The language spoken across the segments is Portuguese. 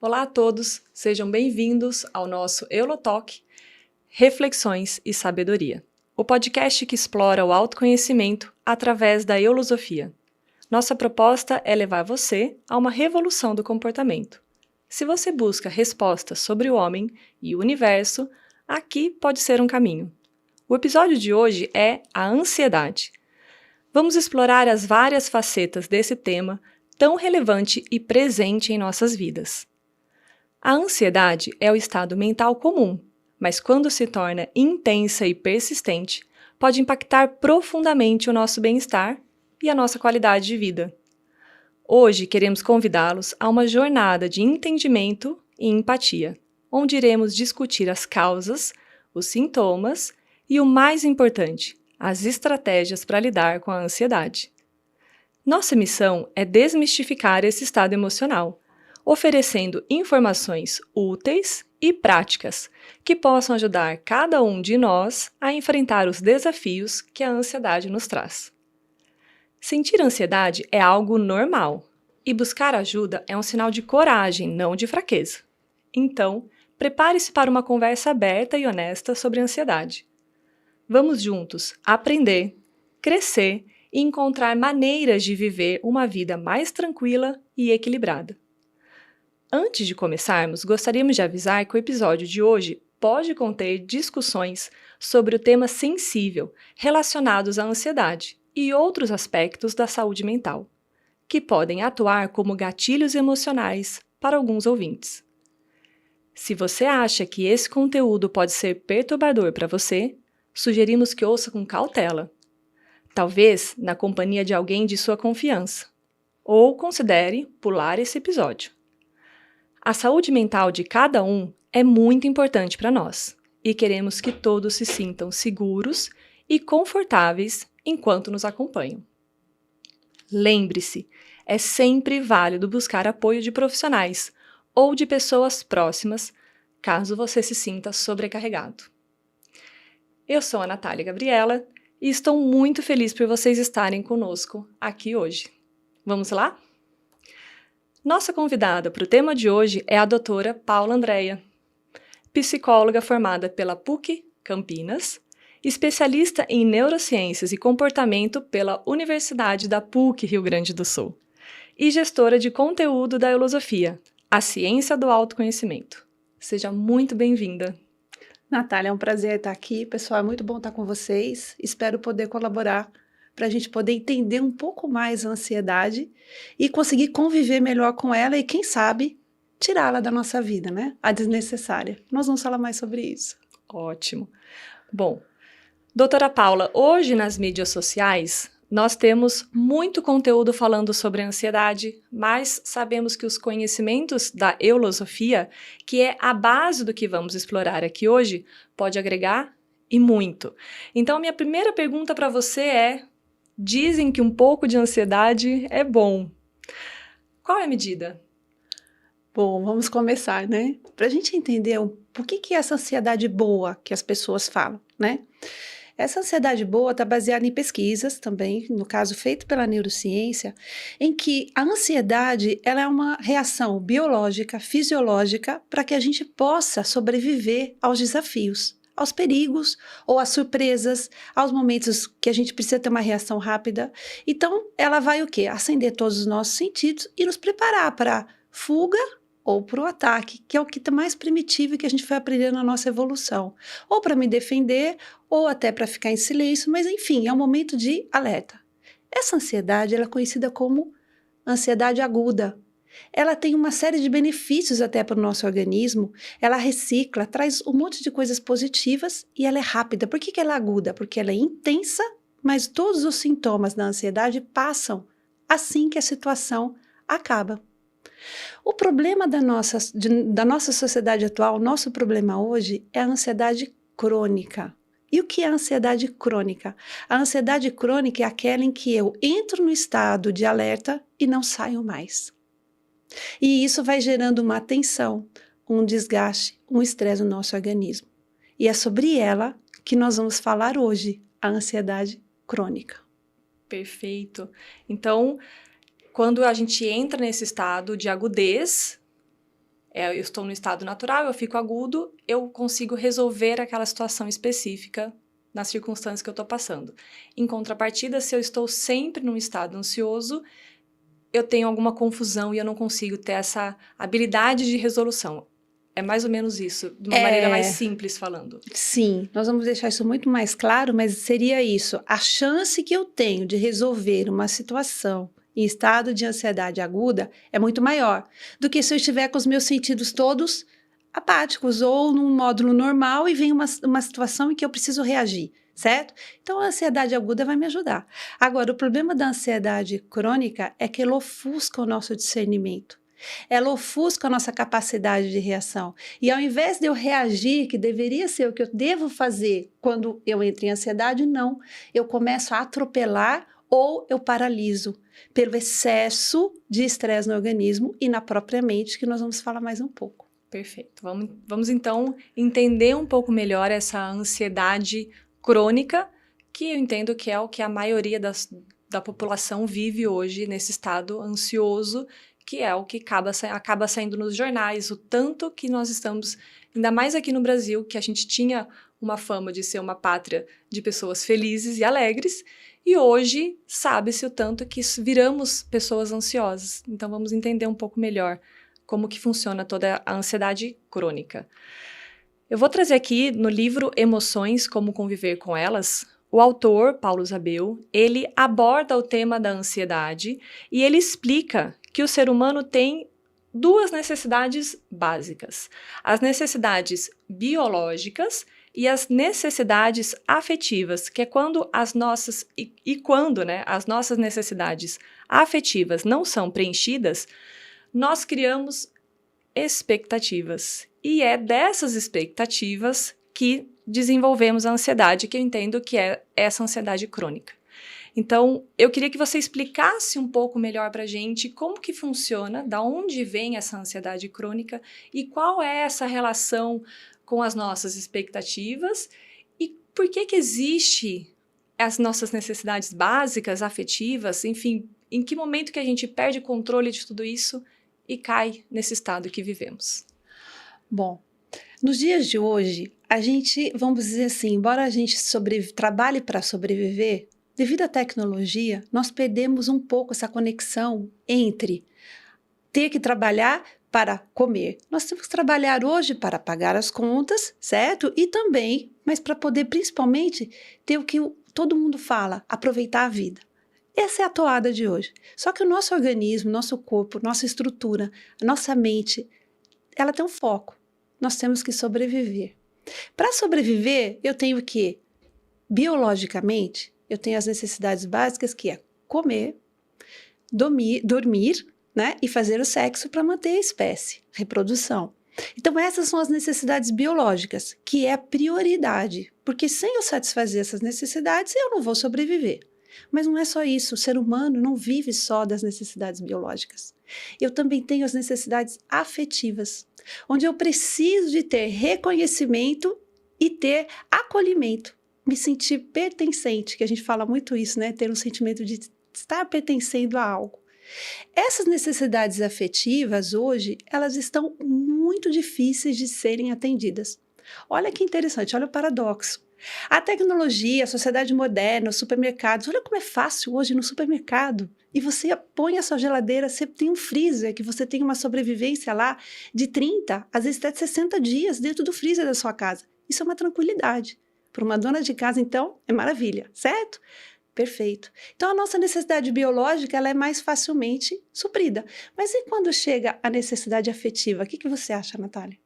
Olá a todos, sejam bem-vindos ao nosso Eulotalk, Reflexões e Sabedoria, o podcast que explora o autoconhecimento através da eulosofia. Nossa proposta é levar você a uma revolução do comportamento. Se você busca respostas sobre o homem e o universo, aqui pode ser um caminho. O episódio de hoje é a ansiedade. Vamos explorar as várias facetas desse tema tão relevante e presente em nossas vidas. A ansiedade é o estado mental comum, mas quando se torna intensa e persistente, pode impactar profundamente o nosso bem-estar e a nossa qualidade de vida. Hoje queremos convidá-los a uma jornada de entendimento e empatia, onde iremos discutir as causas, os sintomas e, o mais importante, as estratégias para lidar com a ansiedade. Nossa missão é desmistificar esse estado emocional, oferecendo informações úteis e práticas que possam ajudar cada um de nós a enfrentar os desafios que a ansiedade nos traz. Sentir ansiedade é algo normal e buscar ajuda é um sinal de coragem, não de fraqueza. Então, prepare-se para uma conversa aberta e honesta sobre ansiedade. Vamos juntos aprender, crescer e encontrar maneiras de viver uma vida mais tranquila e equilibrada. Antes de começarmos, gostaríamos de avisar que o episódio de hoje pode conter discussões sobre o tema sensível relacionados à ansiedade e outros aspectos da saúde mental, que podem atuar como gatilhos emocionais para alguns ouvintes. Se você acha que esse conteúdo pode ser perturbador para você, sugerimos que ouça com cautela, talvez na companhia de alguém de sua confiança, ou considere pular esse episódio. A saúde mental de cada um é muito importante para nós e queremos que todos se sintam seguros e confortáveis enquanto nos acompanham. Lembre-se, é sempre válido buscar apoio de profissionais ou de pessoas próximas, caso você se sinta sobrecarregado. Eu sou a Natália Gabriela e estou muito feliz por vocês estarem conosco aqui hoje. Vamos lá? Nossa convidada para o tema de hoje é a doutora Paula Andrea, psicóloga formada pela PUC Campinas, especialista em neurociências e comportamento pela Universidade da PUC Rio Grande do Sul e gestora de conteúdo da Eulosofia, a ciência do autoconhecimento. Seja muito bem-vinda. Natália, é um prazer estar aqui. Pessoal, é muito bom estar com vocês. Espero poder colaborar para a gente poder entender um pouco mais a ansiedade e conseguir conviver melhor com ela e, quem sabe, tirá-la da nossa vida, né? A desnecessária. Nós vamos falar mais sobre isso. Ótimo. Bom, doutora Paula, hoje nas mídias sociais nós temos muito conteúdo falando sobre ansiedade, mas sabemos que os conhecimentos da eulosofia, que é a base do que vamos explorar aqui hoje, pode agregar e muito. Então, minha primeira pergunta para você é: dizem que um pouco de ansiedade é bom. Qual é a medida? Bom, vamos começar, né? Para a gente entender por que é essa ansiedade boa que as pessoas falam, né? Essa ansiedade boa está baseada em pesquisas também, no caso feito pela neurociência, em que a ansiedade ela é uma reação biológica, fisiológica, para que a gente possa sobreviver aos desafios, aos perigos ou às surpresas, aos momentos que a gente precisa ter uma reação rápida. Então, ela vai o quê? Acender todos os nossos sentidos e nos preparar para fuga ou para o ataque, que é o que está mais primitivo e que a gente foi aprendendo na nossa evolução. Ou para me defender, ou até para ficar em silêncio, mas enfim, é um momento de alerta. Essa ansiedade ela é conhecida como ansiedade aguda. Ela tem uma série de benefícios até para o nosso organismo, ela recicla, traz um monte de coisas positivas e ela é rápida. Por que ela é aguda? Porque ela é intensa, mas todos os sintomas da ansiedade passam assim que a situação acaba. O problema da nossa sociedade atual, nosso problema hoje é a ansiedade crônica. E o que é a ansiedade crônica? A ansiedade crônica é aquela em que eu entro no estado de alerta e não saio mais. E isso vai gerando uma tensão, um desgaste, um estresse no nosso organismo. E é sobre ela que nós vamos falar hoje, a ansiedade crônica. Perfeito. Então, quando a gente entra nesse estado de agudez, Eu estou no estado natural, eu fico agudo, eu consigo resolver aquela situação específica nas circunstâncias que eu estou passando. Em contrapartida, se eu estou sempre num estado ansioso, eu tenho alguma confusão e eu não consigo ter essa habilidade de resolução. É mais ou menos isso, de uma maneira mais simples falando. Sim, nós vamos deixar isso muito mais claro, mas seria isso. A chance que eu tenho de resolver uma situação em estado de ansiedade aguda é muito maior do que se eu estiver com os meus sentidos todos apáticos ou num módulo normal e vem uma situação em que eu preciso reagir, certo? Então, a ansiedade aguda vai me ajudar. Agora, o problema da ansiedade crônica é que ela ofusca o nosso discernimento. Ela ofusca a nossa capacidade de reação. E ao invés de eu reagir, que deveria ser o que eu devo fazer quando eu entro em ansiedade, não. Eu começo a atropelar ou eu paraliso pelo excesso de estresse no organismo e na própria mente, que nós vamos falar mais um pouco. Perfeito. Vamos então entender um pouco melhor essa ansiedade crônica, que eu entendo que é o que a maioria da população vive hoje nesse estado ansioso, que é o que acaba saindo nos jornais, o tanto que nós estamos, ainda mais aqui no Brasil, que a gente tinha uma fama de ser uma pátria de pessoas felizes e alegres, e hoje sabe-se o tanto que viramos pessoas ansiosas. Então vamos entender um pouco melhor como que funciona toda a ansiedade crônica. Eu vou trazer aqui no livro Emoções, Como Conviver com Elas, o autor, Paulo Zabel, ele aborda o tema da ansiedade e ele explica que o ser humano tem duas necessidades básicas: as necessidades biológicas e as necessidades afetivas, que é quando as nossas as nossas necessidades afetivas não são preenchidas, nós criamos expectativas. E é dessas expectativas que desenvolvemos a ansiedade, que eu entendo que é essa ansiedade crônica. Então, eu queria que você explicasse um pouco melhor para a gente como que funciona, da onde vem essa ansiedade crônica e qual é essa relação com as nossas expectativas e por que existe as nossas necessidades básicas, afetivas, enfim, em que momento que a gente perde controle de tudo isso e cai nesse estado que vivemos. Bom, nos dias de hoje, a gente, vamos dizer assim, embora a gente trabalhe para sobreviver, devido à tecnologia, nós perdemos um pouco essa conexão entre ter que trabalhar para comer. Nós temos que trabalhar hoje para pagar as contas, certo? E também, mas para poder principalmente ter o que todo mundo fala, aproveitar a vida. Essa é a toada de hoje. Só que o nosso organismo, nosso corpo, nossa estrutura, a nossa mente, ela tem um foco. Nós temos que sobreviver. Para sobreviver, eu tenho que, biologicamente, eu tenho as necessidades básicas que é comer, dormir, né, e fazer o sexo para manter a espécie, reprodução. Então essas são as necessidades biológicas, que é a prioridade, porque sem eu satisfazer essas necessidades, eu não vou sobreviver. Mas não é só isso, o ser humano não vive só das necessidades biológicas. Eu também tenho as necessidades afetivas, onde eu preciso de ter reconhecimento e ter acolhimento, me sentir pertencente, que a gente fala muito isso, né? Ter um sentimento de estar pertencendo a algo. Essas necessidades afetivas hoje, elas estão muito difíceis de serem atendidas. Olha que interessante, olha o paradoxo. A tecnologia, a sociedade moderna, os supermercados, olha como é fácil hoje no supermercado. E você põe a sua geladeira, você tem um freezer, que você tem uma sobrevivência lá de 30, às vezes até de 60 dias dentro do freezer da sua casa. Isso é uma tranquilidade. Para uma dona de casa, então, é maravilha, certo? Perfeito. Então, a nossa necessidade biológica, ela é mais facilmente suprida. Mas e quando chega a necessidade afetiva? O que você acha, Natália?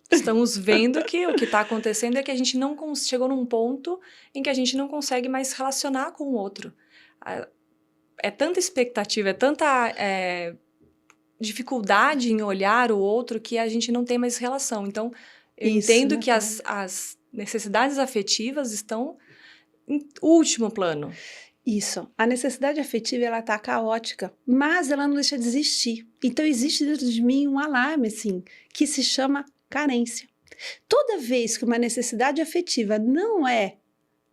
Estamos vendo que o que está acontecendo é que a gente não chegou num ponto em que a gente não consegue mais se relacionar com o outro. É tanta expectativa, é tanta dificuldade em olhar o outro que a gente não tem mais relação. Então, eu entendo que as necessidades afetivas estão em último plano. Isso. A necessidade afetiva, ela está caótica, mas ela não deixa de existir. Então, existe dentro de mim um alarme, assim, que se chama carência. Toda vez que uma necessidade afetiva não é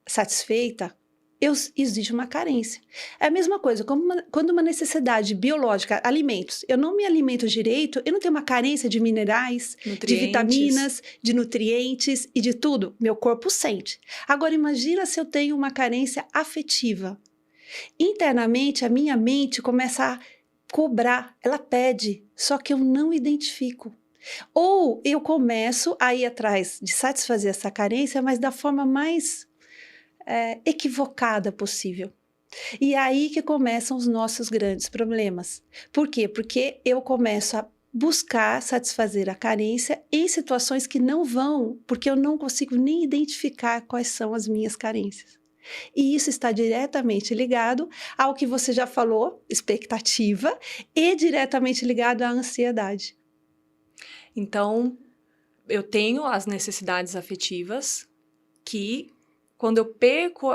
satisfeita, existe uma carência. É a mesma coisa, quando uma necessidade biológica, alimentos, eu não me alimento direito, eu não tenho uma carência de minerais, de vitaminas, de nutrientes e de tudo. Meu corpo sente. Agora, imagina se eu tenho uma carência afetiva. Internamente, a minha mente começa a cobrar, ela pede, só que eu não identifico. Ou eu começo a ir atrás de satisfazer essa carência, mas da forma mais equivocada possível. E aí que começam os nossos grandes problemas. Por quê? Porque eu começo a buscar satisfazer a carência em situações que não vão, porque eu não consigo nem identificar quais são as minhas carências. E isso está diretamente ligado ao que você já falou, expectativa, e diretamente ligado à ansiedade. Então, eu tenho as necessidades afetivas que, quando eu perco,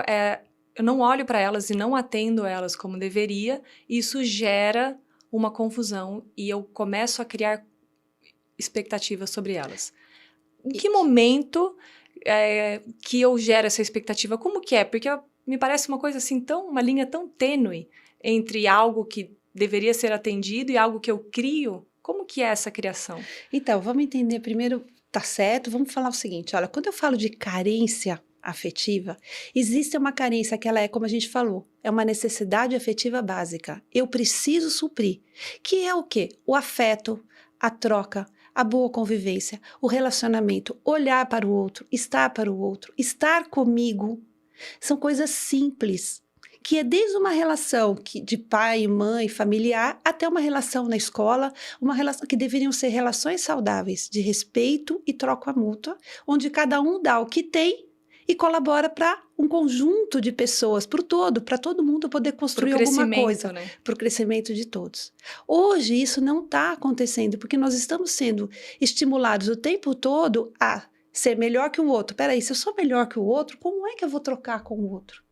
eu não olho para elas e não atendo elas como deveria, isso gera uma confusão e eu começo a criar expectativas sobre elas. Em que momento que eu gero essa expectativa? Como que é? Porque me parece uma coisa assim, uma linha tão tênue entre algo que deveria ser atendido e algo que eu crio. Como que é essa criação? Então, vamos entender primeiro, tá certo? Vamos falar o seguinte, olha, quando eu falo de carência afetiva, existe uma carência que ela é, como a gente falou, é uma necessidade afetiva básica. Eu preciso suprir, que é o quê? O afeto, a troca, a boa convivência, o relacionamento, olhar para o outro, estar comigo. São coisas simples, que é desde uma relação de pai, mãe, familiar, até uma relação na escola, uma relação que deveriam ser relações saudáveis, de respeito e troca mútua, onde cada um dá o que tem e colabora para um conjunto de pessoas, para todo mundo poder construir alguma coisa, né? Para o crescimento de todos. Hoje isso não está acontecendo, porque nós estamos sendo estimulados o tempo todo a ser melhor que o outro. Peraí, se eu sou melhor que o outro, como é que eu vou trocar com o outro?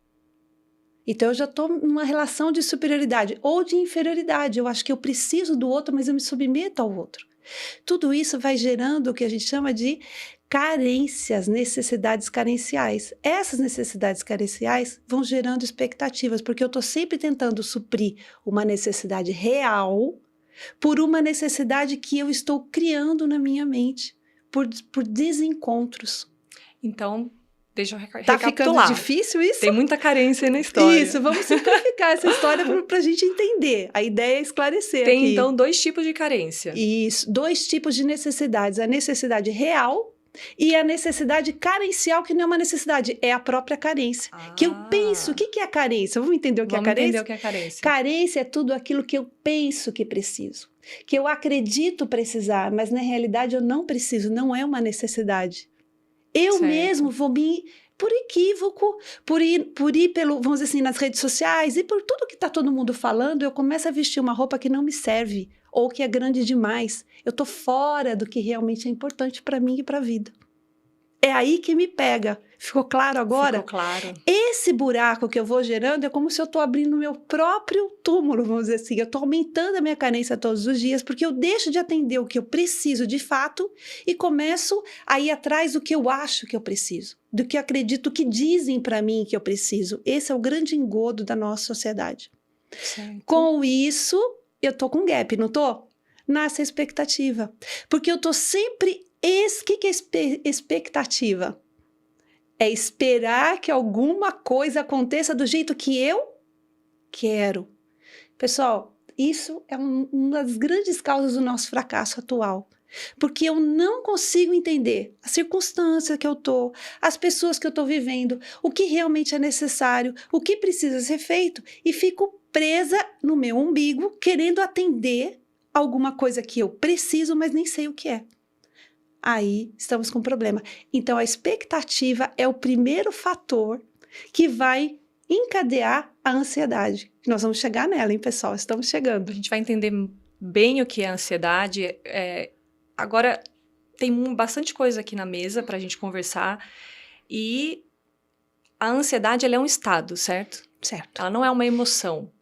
Então eu já estou numa relação de superioridade ou de inferioridade. Eu acho que eu preciso do outro, mas eu me submeto ao outro. Tudo isso vai gerando o que a gente chama de carências, necessidades carenciais. Essas necessidades carenciais vão gerando expectativas, porque eu estou sempre tentando suprir uma necessidade real por uma necessidade que eu estou criando na minha mente, por desencontros. Então, deixa eu Tá recapitular. ficando difícil isso? Tem muita carência aí na história. Isso, vamos simplificar essa história para a gente entender. A ideia é esclarecer Tem, aqui. então, 2 tipos de carência. Isso, 2 tipos de necessidades. A necessidade real e a necessidade carencial, que não é uma necessidade, é a própria carência. Que eu penso, o que é a carência? Vamos entender o que é a carência? Vamos entender o que é carência. Carência é tudo aquilo que eu penso que preciso, que eu acredito precisar, mas na realidade eu não preciso, não é uma necessidade. Eu mesmo vou me... por equívoco, por ir pelo, vamos dizer assim, nas redes sociais e por tudo que está todo mundo falando, eu começo a vestir uma roupa que não me serve ou que é grande demais. Eu estou fora do que realmente é importante para mim e para a vida. É aí que me pega. Ficou claro agora? Ficou claro. Esse buraco que eu vou gerando é como se eu estou abrindo o meu próprio túmulo, vamos dizer assim. Eu estou aumentando a minha carência todos os dias porque eu deixo de atender o que eu preciso de fato e começo a ir atrás do que eu acho que eu preciso, do que eu acredito que dizem para mim que eu preciso. Esse é o grande engodo da nossa sociedade. Certo. Com isso, eu estou com um gap, não estou? Nasce a expectativa. Porque eu estou sempre... O que é expectativa? É esperar que alguma coisa aconteça do jeito que eu quero. Pessoal, isso é uma das grandes causas do nosso fracasso atual. Porque eu não consigo entender a circunstância que eu estou, as pessoas que eu estou vivendo, o que realmente é necessário, o que precisa ser feito, e fico presa no meu umbigo, querendo atender alguma coisa que eu preciso, mas nem sei o que é. Aí estamos com um problema. Então, a expectativa é o primeiro fator que vai encadear a ansiedade. Nós vamos chegar nela, hein, pessoal? Estamos chegando. A gente vai entender bem o que é ansiedade. Agora, tem bastante coisa aqui na mesa para a gente conversar. E a ansiedade, ela é um estado, certo? Certo. Ela não é uma emoção.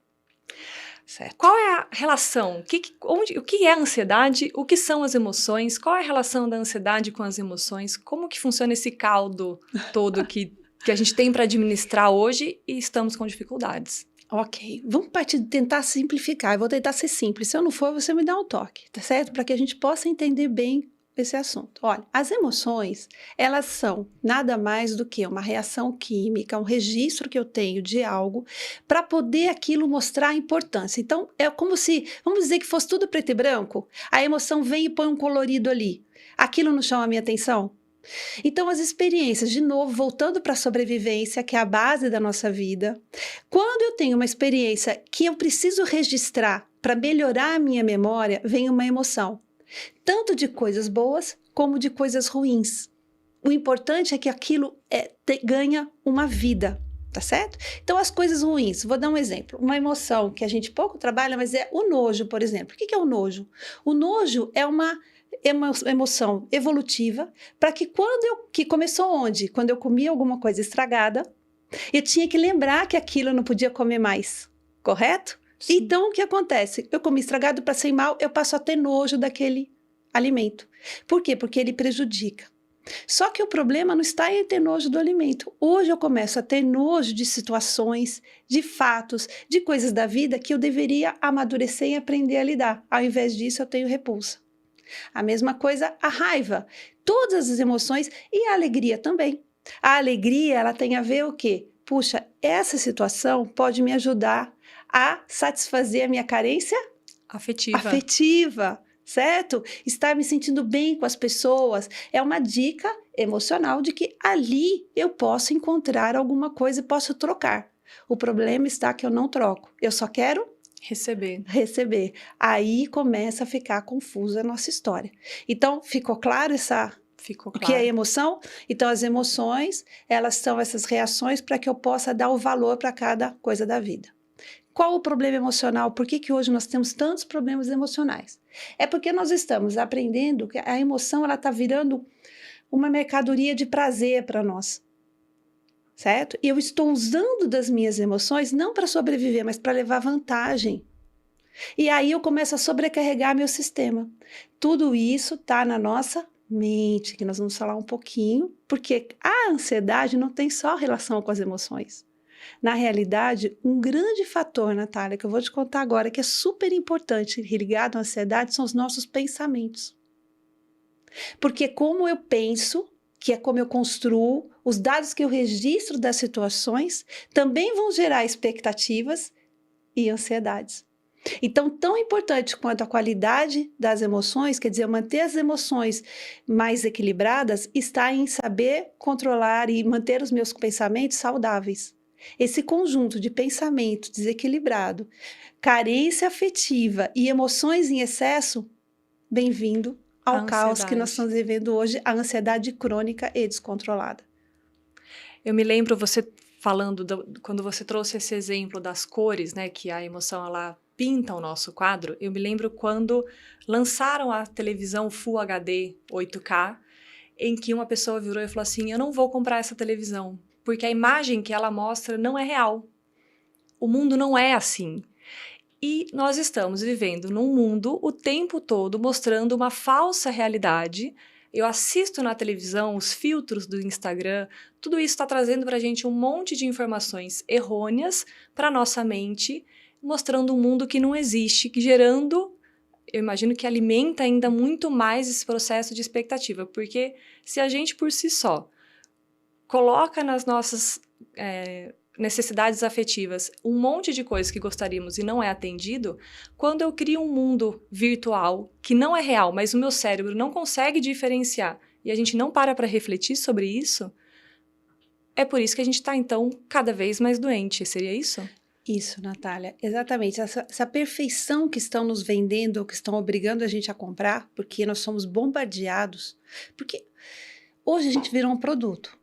Certo. Qual é a relação? O que é a ansiedade? O que são as emoções? Qual é a relação da ansiedade com as emoções? Como que funciona esse caldo todo que que a gente tem para administrar hoje e estamos com dificuldades. Ok, vamos tentar simplificar. Eu vou tentar ser simples. Se eu não for, você me dá um toque, tá certo? Para que a gente possa entender bem esse assunto. Olha, as emoções, elas são nada mais do que uma reação química, um registro que eu tenho de algo para poder aquilo mostrar a importância. Então, é como se, vamos dizer que fosse tudo preto e branco, a emoção vem e põe um colorido ali. Aquilo não chama a minha atenção? Então, as experiências, de novo, voltando para a sobrevivência, que é a base da nossa vida, quando eu tenho uma experiência que eu preciso registrar para melhorar a minha memória, vem uma emoção. Tanto de coisas boas como de coisas ruins. O importante é que aquilo ganha uma vida, tá certo? Então, as coisas ruins, vou dar um exemplo. Uma emoção que a gente pouco trabalha, mas é o nojo, por exemplo. O que é o nojo? O nojo é uma emoção evolutiva para que começou onde? Quando eu comia alguma coisa estragada, eu tinha que lembrar que aquilo eu não podia comer mais, correto? Sim. Então, o que acontece? Eu comi estragado, passei mal, eu passo a ter nojo daquele alimento. Por quê? Porque ele prejudica. Só que o problema não está em ter nojo do alimento. Hoje eu começo a ter nojo de situações, de fatos, de coisas da vida que eu deveria amadurecer e aprender a lidar. Ao invés disso, eu tenho repulsa. A mesma coisa, a raiva. Todas as emoções e a alegria também. A alegria, ela tem a ver o quê? Puxa, essa situação pode me ajudar a satisfazer a minha carência afetiva, certo? Estar me sentindo bem com as pessoas é uma dica emocional de que ali eu posso encontrar alguma coisa e posso trocar. O problema está que eu não troco, eu só quero receber. Aí começa a ficar confusa a nossa história. Então, ficou claro o que é emoção? Então, as emoções, elas são essas reações para que eu possa dar o valor para cada coisa da vida. Qual o problema emocional? Por que hoje nós temos tantos problemas emocionais? É porque nós estamos aprendendo que a emoção está virando uma mercadoria de prazer para nós, certo? E eu estou usando das minhas emoções não para sobreviver, mas para levar vantagem. E aí eu começo a sobrecarregar meu sistema. Tudo isso está na nossa mente, que nós vamos falar um pouquinho, porque a ansiedade não tem só relação com as emoções. Na realidade, um grande fator, Natália, que eu vou te contar agora, que é super importante ligado à ansiedade, são os nossos pensamentos. Porque como eu penso, que é como eu construo, os dados que eu registro das situações, também vão gerar expectativas e ansiedades. Então, tão importante quanto a qualidade das emoções, quer dizer, manter as emoções mais equilibradas, está em saber controlar e manter os meus pensamentos saudáveis. Esse conjunto de pensamento desequilibrado, carência afetiva e emoções em excesso, bem-vindo ao caos que nós estamos vivendo hoje, a ansiedade crônica e descontrolada. Eu me lembro você falando, quando você trouxe esse exemplo das cores, né, que a emoção ela pinta o nosso quadro, eu me lembro quando lançaram a televisão Full HD 8K, em que uma pessoa virou e falou assim, eu não vou comprar essa televisão, porque a imagem que ela mostra não é real. O mundo não é assim. E nós estamos vivendo num mundo o tempo todo mostrando uma falsa realidade. Eu assisto na televisão os filtros do Instagram, tudo isso está trazendo para a gente um monte de informações errôneas para a nossa mente, mostrando um mundo que não existe, gerando, eu imagino que alimenta ainda muito mais esse processo de expectativa, porque se a gente por si só coloca nas nossas necessidades afetivas um monte de coisas que gostaríamos e não é atendido, quando eu crio um mundo virtual que não é real, mas o meu cérebro não consegue diferenciar e a gente não para refletir sobre isso, é por isso que a gente está, então, cada vez mais doente. Seria isso? Isso, Natália, exatamente. Essa perfeição que estão nos vendendo, ou que estão obrigando a gente a comprar, porque nós somos bombardeados, porque hoje a gente virou um produto,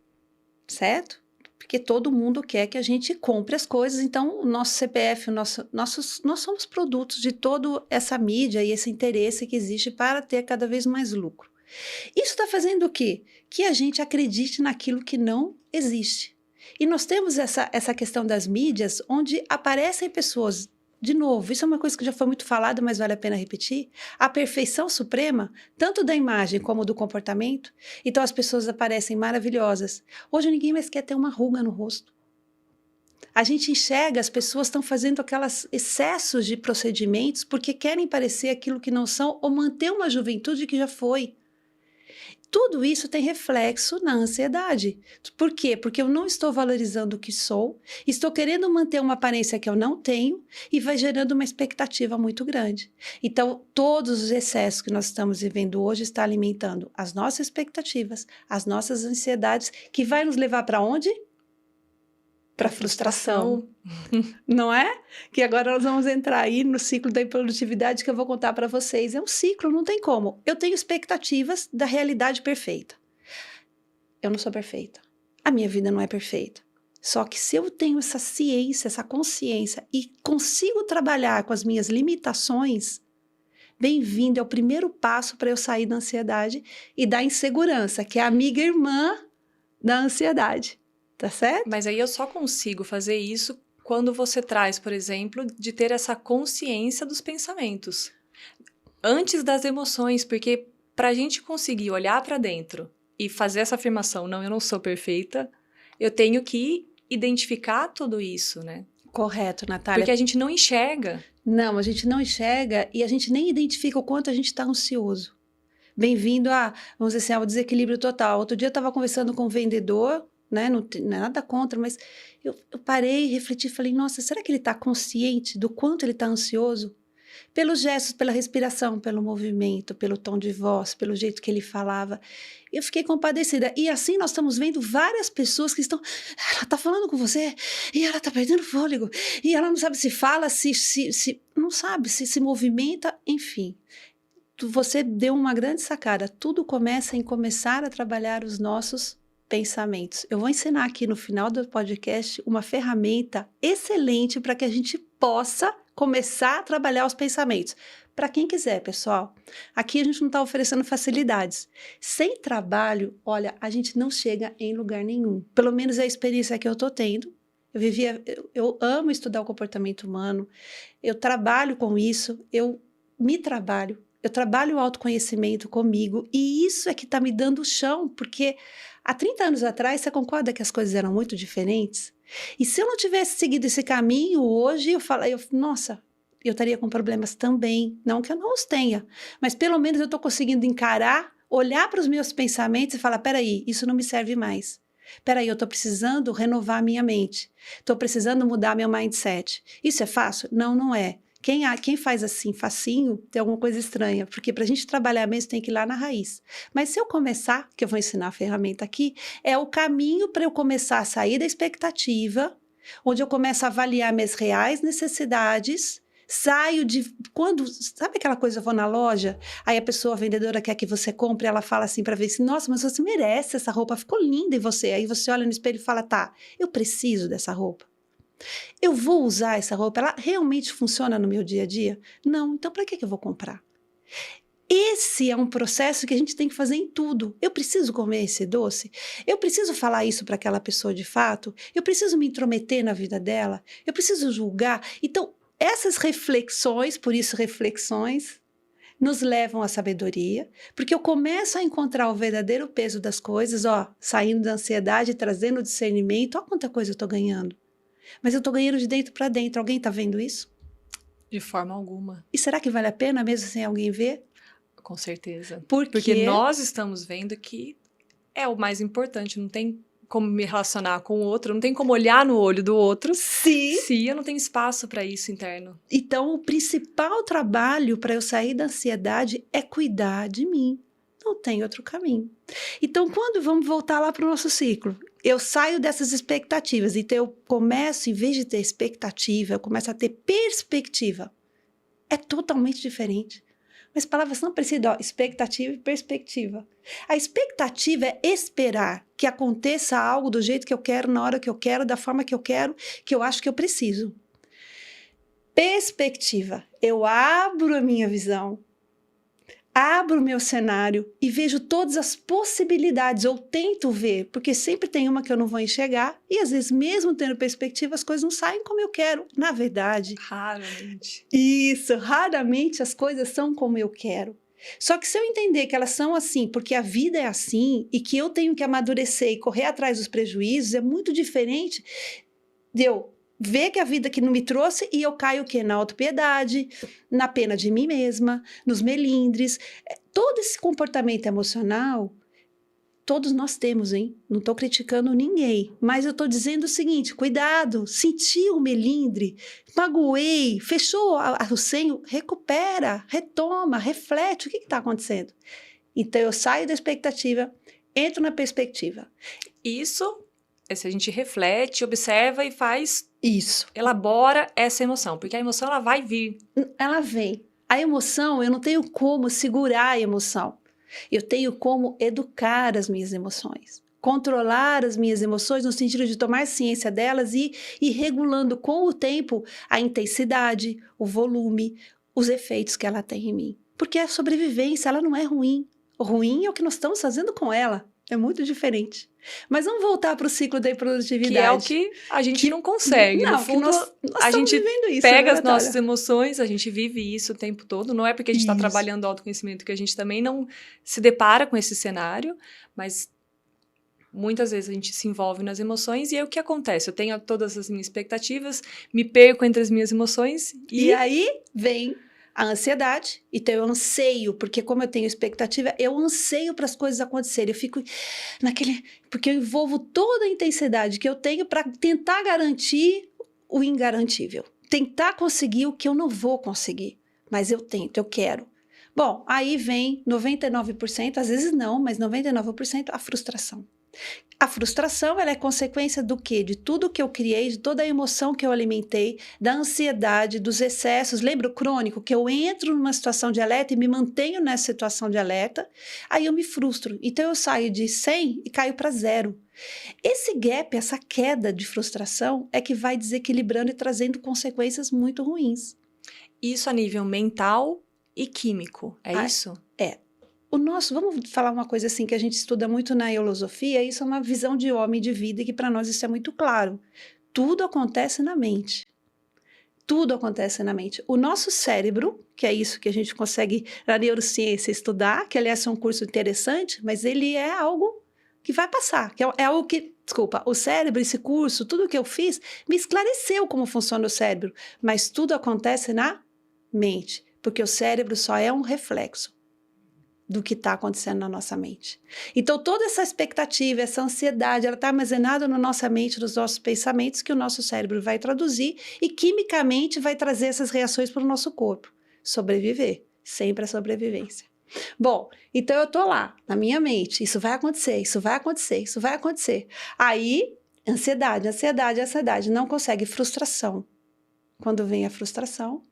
certo? Porque todo mundo quer que a gente compre as coisas, então o nosso CPF, nós somos produtos de toda essa mídia e esse interesse que existe para ter cada vez mais lucro. Isso está fazendo o quê? Que a gente acredite naquilo que não existe. E nós temos essa questão das mídias, onde aparecem pessoas De novo, isso é uma coisa que já foi muito falada, mas vale a pena repetir. A perfeição suprema, tanto da imagem como do comportamento. Então as pessoas aparecem maravilhosas. Hoje ninguém mais quer ter uma ruga no rosto. A gente enxerga, as pessoas estão fazendo aqueles excessos de procedimentos porque querem parecer aquilo que não são ou manter uma juventude que já foi. Tudo isso tem reflexo na ansiedade. Por quê? Porque eu não estou valorizando o que sou, estou querendo manter uma aparência que eu não tenho e vai gerando uma expectativa muito grande. Então, todos os excessos que nós estamos vivendo hoje estão alimentando as nossas expectativas, as nossas ansiedades, que vai nos levar para onde? Para frustração, não é? Que agora nós vamos entrar aí no ciclo da improdutividade que eu vou contar para vocês. É um ciclo, não tem como. Eu tenho expectativas da realidade perfeita. Eu não sou perfeita. A minha vida não é perfeita. Só que se eu tenho essa ciência, essa consciência e consigo trabalhar com as minhas limitações, bem-vindo, é o primeiro passo para eu sair da ansiedade e da insegurança, que é a amiga irmã da ansiedade. Tá certo? Mas aí eu só consigo fazer isso quando você traz, por exemplo, de ter essa consciência dos pensamentos. Antes das emoções, porque para a gente conseguir olhar para dentro e fazer essa afirmação, não, eu não sou perfeita, eu tenho que identificar tudo isso, né? Correto, Natália. Porque a gente não enxerga. Não, a gente não enxerga e a gente nem identifica o quanto a gente está ansioso. Bem-vindo vamos dizer assim, ao desequilíbrio total. Outro dia eu estava conversando com um vendedor, né? Não é nada contra, mas eu parei, refleti e falei, nossa, será que ele está consciente do quanto ele está ansioso? Pelos gestos, pela respiração, pelo movimento, pelo tom de voz, pelo jeito que ele falava. Eu fiquei compadecida. E assim nós estamos vendo várias pessoas que estão... Ela está falando com você e ela está perdendo fôlego. E ela não sabe se fala, não sabe, se movimenta, enfim. Você deu uma grande sacada. Tudo começa em começar a trabalhar os nossos pensamentos. Eu vou ensinar aqui no final do podcast uma ferramenta excelente para que a gente possa começar a trabalhar os pensamentos. Para quem quiser, pessoal. Aqui a gente não está oferecendo facilidades. Sem trabalho, olha, a gente não chega em lugar nenhum. Pelo menos é a experiência que eu estou tendo. Eu amo estudar o comportamento humano. Eu trabalho com isso. Eu trabalho o autoconhecimento comigo. E isso é que está me dando o chão, porque há 30 anos atrás, você concorda que as coisas eram muito diferentes? E se eu não tivesse seguido esse caminho hoje, nossa, eu estaria com problemas também. Não que eu não os tenha, mas pelo menos eu estou conseguindo encarar, olhar para os meus pensamentos e falar, peraí, isso não me serve mais. Peraí, eu estou precisando renovar minha mente. Estou precisando mudar meu mindset. Isso é fácil? Não, não é. Quem faz assim, facinho, tem alguma coisa estranha, porque para a gente trabalhar mesmo tem que ir lá na raiz. Mas se eu começar, que eu vou ensinar a ferramenta aqui, é o caminho para eu começar a sair da expectativa, onde eu começo a avaliar minhas reais necessidades, sabe aquela coisa, eu vou na loja, aí a vendedora quer que você compre, ela fala assim para ver se, nossa, mas você merece essa roupa, ficou linda em você. Aí você olha no espelho e fala, tá, eu preciso dessa roupa. Eu vou usar essa roupa? Ela realmente funciona no meu dia a dia? Não, então para que eu vou comprar? Esse é um processo que a gente tem que fazer em tudo. Eu preciso comer esse doce? Eu preciso falar isso para aquela pessoa de fato? Eu preciso me intrometer na vida dela? Eu preciso julgar? Então, essas reflexões, por isso reflexões, nos levam à sabedoria, porque eu começo a encontrar o verdadeiro peso das coisas, saindo da ansiedade, trazendo o discernimento, quanta coisa eu estou ganhando. Mas eu estou ganhando de dentro para dentro. Alguém está vendo isso? De forma alguma. E será que vale a pena mesmo sem alguém ver? Com certeza. Por quê? Porque nós estamos vendo que é o mais importante. Não tem como me relacionar com o outro, não tem como olhar no olho do outro se eu não tenho espaço para isso interno. Então, o principal trabalho para eu sair da ansiedade é cuidar de mim. Não tem outro caminho. Então, vamos voltar lá para o nosso ciclo? Eu saio dessas expectativas, então eu começo, em vez de ter expectativa, eu começo a ter perspectiva. É totalmente diferente. Mas palavras são parecidas, expectativa e perspectiva. A expectativa é esperar que aconteça algo do jeito que eu quero, na hora que eu quero, da forma que eu quero, que eu acho que eu preciso. Perspectiva, eu abro a minha visão. abro o meu cenário e vejo todas as possibilidades, ou tento ver, porque sempre tem uma que eu não vou enxergar, e às vezes, mesmo tendo perspectiva, as coisas não saem como eu quero. Na verdade, Raramente. isso, raramente as coisas são como eu quero. Só que se eu entender que elas são assim, porque a vida é assim, e que eu tenho que amadurecer e correr atrás dos prejuízos, é muito diferente de eu ver que a vida que não me trouxe e eu caio o quê? Na autopiedade, na pena de mim mesma, nos melindres. Todo esse comportamento emocional, todos nós temos, hein? Não estou criticando ninguém, mas eu estou dizendo o seguinte, cuidado, senti o melindre, magoei, fechou o senho, recupera, retoma, reflete, o que está acontecendo? Então eu saio da expectativa, entro na perspectiva. Isso é se a gente reflete, observa e faz, Isso. elabora essa emoção, porque a emoção ela vai vir. Ela vem. A emoção, eu não tenho como segurar a emoção. Eu tenho como educar as minhas emoções. Controlar as minhas emoções no sentido de tomar ciência delas e ir regulando com o tempo a intensidade, o volume, os efeitos que ela tem em mim. Porque a sobrevivência, ela não é ruim. O ruim é o que nós estamos fazendo com ela. É muito diferente. Mas vamos voltar para o ciclo da improdutividade. Que é o que a gente não consegue. Não, No fundo, nós a estamos gente vivendo isso, pega né, as Natália? nossas emoções, a gente vive isso o tempo todo. Não é porque a gente está Isso. trabalhando autoconhecimento que a gente também não se depara com esse cenário, mas muitas vezes a gente se envolve nas emoções e aí o que acontece? Eu tenho todas as minhas expectativas, me perco entre as minhas emoções E aí vem a ansiedade, então eu anseio, porque como eu tenho expectativa, eu anseio para as coisas acontecerem, eu fico naquele, porque eu envolvo toda a intensidade que eu tenho para tentar garantir o ingarantível, tentar conseguir o que eu não vou conseguir, mas eu tento, eu quero. Bom, aí vem 99%, às vezes não, mas 99% a frustração. A frustração, ela é consequência do quê? De tudo que eu criei, de toda a emoção que eu alimentei, da ansiedade, dos excessos. Lembra o crônico? Que eu entro numa situação de alerta e me mantenho nessa situação de alerta, aí eu me frustro. Então, eu saio de 100 e caio para 0. Esse gap, essa queda de frustração, é que vai desequilibrando e trazendo consequências muito ruins. Isso a nível mental e químico, é isso? É. Vamos falar uma coisa assim que a gente estuda muito na eulosofia, isso é uma visão de homem de vida e que para nós isso é muito claro. Tudo acontece na mente. Tudo acontece na mente. O nosso cérebro, que é isso que a gente consegue na neurociência estudar, que aliás é um curso interessante, mas ele é algo que vai passar, que é algo que, desculpa, o cérebro, esse curso, tudo que eu fiz, me esclareceu como funciona o cérebro, mas tudo acontece na mente, porque o cérebro só é um reflexo do que está acontecendo na nossa mente. Então, toda essa expectativa, essa ansiedade, ela está armazenada na nossa mente, nos nossos pensamentos, que o nosso cérebro vai traduzir e quimicamente vai trazer essas reações para o nosso corpo. Sobreviver, sempre a sobrevivência. Bom, então eu estou lá, na minha mente, isso vai acontecer, isso vai acontecer, isso vai acontecer. Aí, ansiedade, ansiedade, ansiedade, não consegue, frustração. Quando vem a frustração,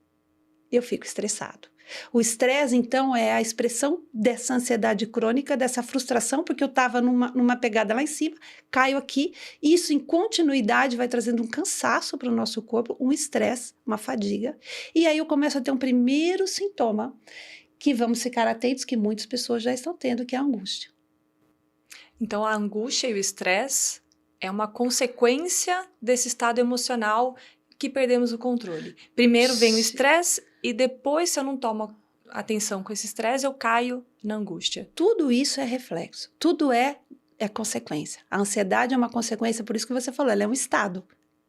eu fico estressado. O estresse, então, é a expressão dessa ansiedade crônica, dessa frustração, porque eu estava numa pegada lá em cima, caio aqui, e isso em continuidade vai trazendo um cansaço para o nosso corpo, um estresse, uma fadiga, e aí eu começo a ter um primeiro sintoma, que vamos ficar atentos, que muitas pessoas já estão tendo, que é a angústia. Então, a angústia e o estresse é uma consequência desse estado emocional que perdemos o controle. Primeiro vem o estresse e depois, se eu não tomo atenção com esse estresse, eu caio na angústia. Tudo isso é reflexo, tudo é consequência. A ansiedade é uma consequência, por isso que você falou, ela é um estado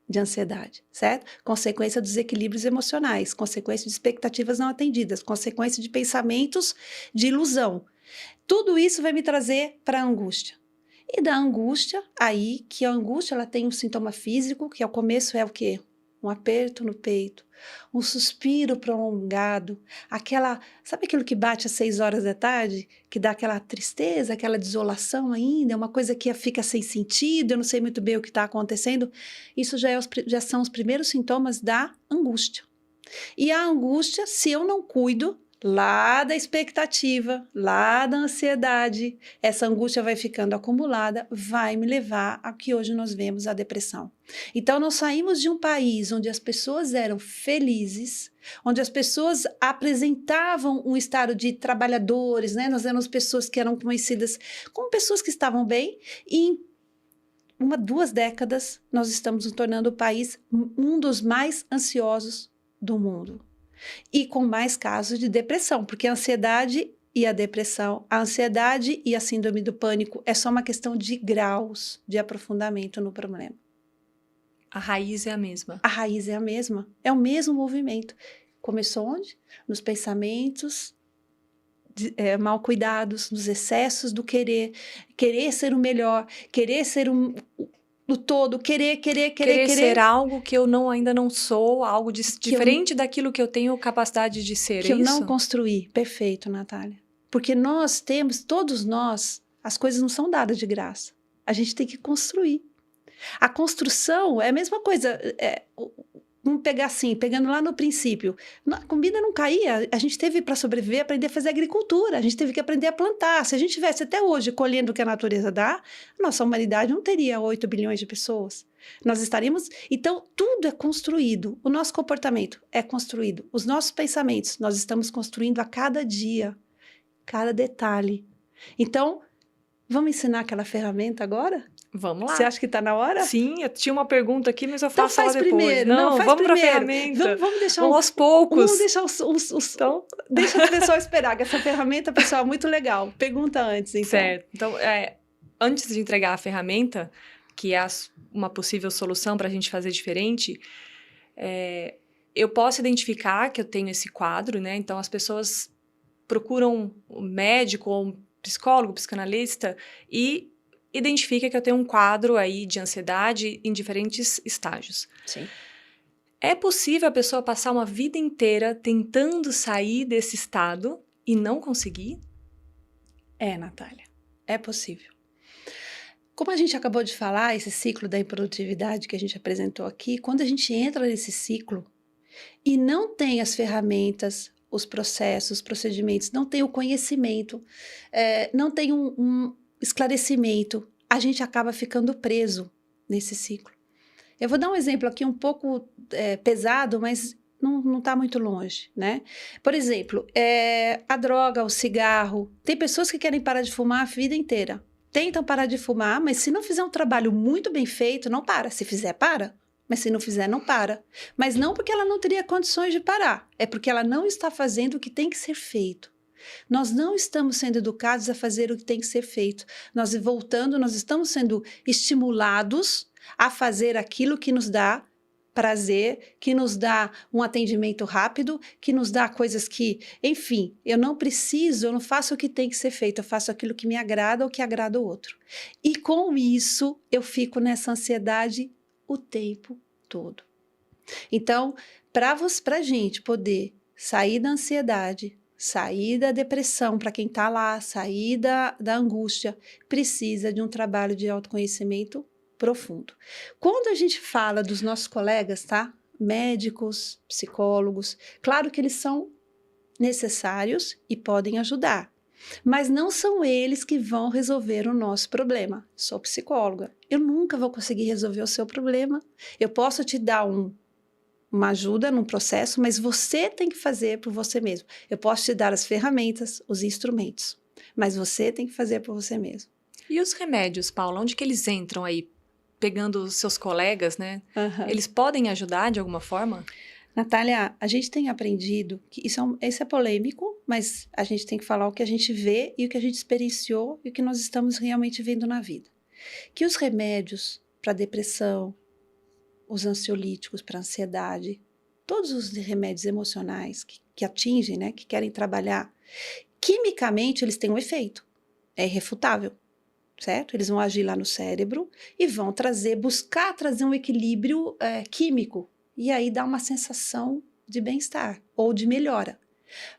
de ansiedade, certo? Consequência dos equilíbrios emocionais, consequência de expectativas não atendidas, consequência de pensamentos de ilusão. Tudo isso vai me trazer para a angústia. E da angústia, aí que a angústia ela tem um sintoma físico, que ao começo é o quê? Um aperto no peito, um suspiro prolongado, sabe aquilo que bate às 6 horas da tarde, que dá aquela tristeza, aquela desolação ainda, uma coisa que fica sem sentido, eu não sei muito bem o que está acontecendo, isso já são os primeiros sintomas da angústia. E a angústia, se eu não cuido, lá da expectativa, lá da ansiedade, essa angústia vai ficando acumulada, vai me levar a que hoje nós vemos a depressão. Então, nós saímos de um país onde as pessoas eram felizes, onde as pessoas apresentavam um estado de trabalhadores, né? Nós éramos pessoas que eram conhecidas como pessoas que estavam bem, e em 2 décadas nós estamos nos tornando o país um dos mais ansiosos do mundo. E com mais casos de depressão, porque a ansiedade e a depressão, a ansiedade e a síndrome do pânico é só uma questão de graus de aprofundamento no problema. A raiz é a mesma. A raiz é a mesma, é o mesmo movimento. Começou onde? Nos pensamentos mal cuidados, nos excessos do querer ser o melhor, querer ser o todo, querer ser algo que eu ainda não sou, algo diferente daquilo que eu tenho capacidade de ser, que é eu isso? não construí. Perfeito, Natália. Porque todos nós, as coisas não são dadas de graça. A gente tem que construir. A construção é a mesma coisa. Vamos pegar assim, pegando lá no princípio. A comida não caía, a gente teve para sobreviver, aprender a fazer agricultura, a gente teve que aprender a plantar. Se a gente tivesse até hoje colhendo o que a natureza dá, a nossa humanidade não teria 8 bilhões de pessoas. Nós estaríamos... Então, tudo é construído. O nosso comportamento é construído. Os nossos pensamentos, nós estamos construindo a cada dia, cada detalhe. Então, vamos ensinar aquela ferramenta agora? Vamos lá. Você acha que está na hora? Sim, eu tinha uma pergunta aqui, mas eu faço então, ela depois. Primeiro. Não, vamos para a primeiro. ferramenta. Vamos deixar vamos aos poucos. Vamos deixar Então... Deixa o pessoal esperar, que essa ferramenta, pessoal, é muito legal. Pergunta antes, então. Certo. Então, antes de entregar a ferramenta, que é uma possível solução para a gente fazer diferente, eu posso identificar que eu tenho esse quadro, né? Então, as pessoas procuram um médico ou um psicólogo, psicanalista e identifica que eu tenho um quadro aí de ansiedade em diferentes estágios. Sim. É possível a pessoa passar uma vida inteira tentando sair desse estado e não conseguir? Natália, é possível. Como a gente acabou de falar, esse ciclo da improdutividade que a gente apresentou aqui, quando a gente entra nesse ciclo e não tem as ferramentas, os processos, os procedimentos, não tem o conhecimento, não tem um esclarecimento, a gente acaba ficando preso nesse ciclo. Eu vou dar um exemplo aqui um pouco pesado, mas não está muito longe, né? Por exemplo, a droga, o cigarro. Tem pessoas que querem parar de fumar a vida inteira. Tentam parar de fumar, mas se não fizer um trabalho muito bem feito, não para. Se fizer, para. Mas se não fizer, não para. Mas não porque ela não teria condições de parar. É porque ela não está fazendo o que tem que ser feito. Nós não estamos sendo educados a fazer o que tem que ser feito. Nós estamos sendo estimulados a fazer aquilo que nos dá prazer, que nos dá um atendimento rápido, que nos dá coisas que, enfim, eu não faço o que tem que ser feito, eu faço aquilo que me agrada ou que agrada o outro. E com isso, eu fico nessa ansiedade o tempo todo. Então, para a gente poder sair da ansiedade, sair da depressão, para quem está lá, sair da angústia, precisa de um trabalho de autoconhecimento profundo. Quando a gente fala dos nossos colegas, tá? Médicos, psicólogos, claro que eles são necessários e podem ajudar, mas não são eles que vão resolver o nosso problema. Sou psicóloga, eu nunca vou conseguir resolver o seu problema. Eu posso te dar uma ajuda num processo, mas você tem que fazer por você mesmo. Eu posso te dar as ferramentas, os instrumentos, mas você tem que fazer por você mesmo. E os remédios, Paula, onde que eles entram aí? Pegando os seus colegas, né? Uhum. Eles podem ajudar de alguma forma? Natália, a gente tem aprendido, que isso é polêmico, mas a gente tem que falar o que a gente vê e o que a gente experienciou e o que nós estamos realmente vendo na vida. Que os remédios para depressão, os ansiolíticos para ansiedade, todos os remédios emocionais que atingem, né, que querem trabalhar, quimicamente eles têm um efeito, é irrefutável. Certo? Eles vão agir lá no cérebro e vão buscar trazer um equilíbrio químico e aí dá uma sensação de bem-estar ou de melhora.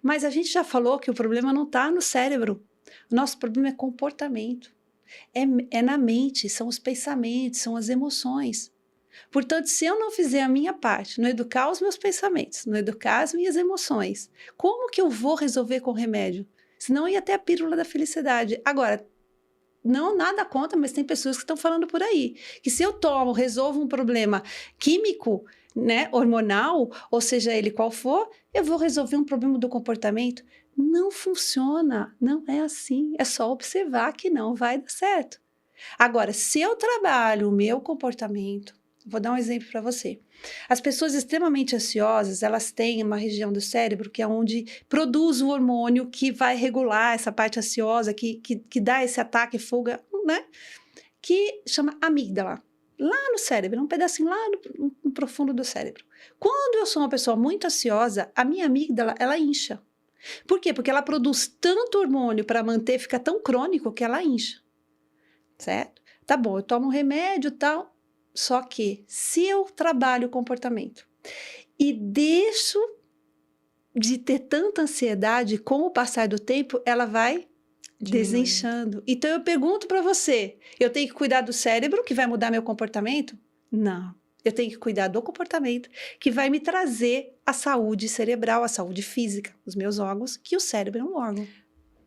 Mas a gente já falou que o problema não está no cérebro, o nosso problema é comportamento, é na mente, são os pensamentos, são as emoções. Portanto, se eu não fizer a minha parte, não educar os meus pensamentos, não educar as minhas emoções, como que eu vou resolver com remédio? Senão ia ter a pílula da felicidade. Agora, não nada contra, mas tem pessoas que estão falando por aí, que se eu tomo, resolvo um problema químico, né, hormonal, ou seja ele qual for, eu vou resolver um problema do comportamento. Não funciona, não é assim, é só observar que não vai dar certo. Agora, se eu trabalho o meu comportamento, vou dar um exemplo para você. As pessoas extremamente ansiosas, elas têm uma região do cérebro que é onde produz um hormônio que vai regular essa parte ansiosa, que dá esse ataque, fuga, né? Que chama amígdala. Lá no cérebro, um pedacinho lá no profundo do cérebro. Quando eu sou uma pessoa muito ansiosa, a minha amígdala, ela incha. Por quê? Porque ela produz tanto hormônio para manter, fica tão crônico que ela incha. Certo? Tá bom, eu tomo um remédio e tal. Só que se eu trabalho o comportamento e deixo de ter tanta ansiedade, com o passar do tempo, ela vai desinchando. Então eu pergunto para você, eu tenho que cuidar do cérebro que vai mudar meu comportamento? Não. Eu tenho que cuidar do comportamento que vai me trazer a saúde cerebral, a saúde física, os meus órgãos, que o cérebro é um órgão.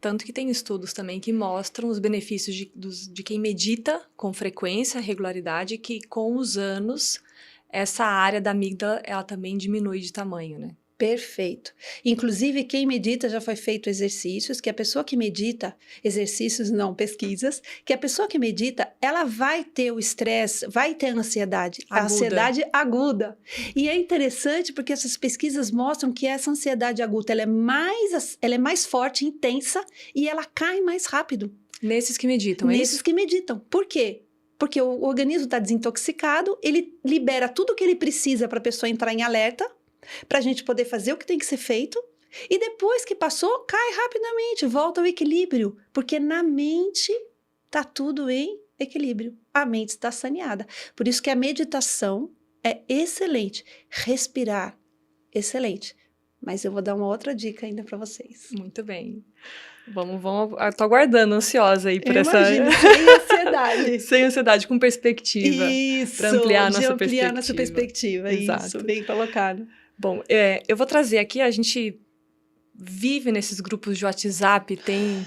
Tanto que tem estudos também que mostram os benefícios de quem medita com frequência, regularidade, que com os anos, essa área da amígdala, ela também diminui de tamanho, né? Perfeito. Inclusive, quem medita, já foi feito exercícios, que a pessoa que medita, exercícios não pesquisas, que a pessoa que medita, ela vai ter o estresse, vai ter a ansiedade, a ansiedade aguda. E é interessante porque essas pesquisas mostram que essa ansiedade aguda, ela é mais forte, intensa, e ela cai mais rápido. Nesses que meditam, é isso? Nesses que meditam. Por quê? Porque o organismo está desintoxicado, ele libera tudo o que ele precisa para a pessoa entrar em alerta, para a gente poder fazer o que tem que ser feito, e depois que passou, cai rapidamente, volta ao equilíbrio, porque na mente está tudo em equilíbrio, a mente está saneada. Por isso que a meditação é excelente, respirar, excelente. Mas eu vou dar uma outra dica ainda para vocês. Muito bem. Vamos, eu tô aguardando, ansiosa aí por essa... Imagino, sem ansiedade. Sem ansiedade, com perspectiva. Isso, para ampliar nossa perspectiva. Exato. Isso, bem colocado. Bom, eu vou trazer aqui, a gente vive nesses grupos de WhatsApp, tem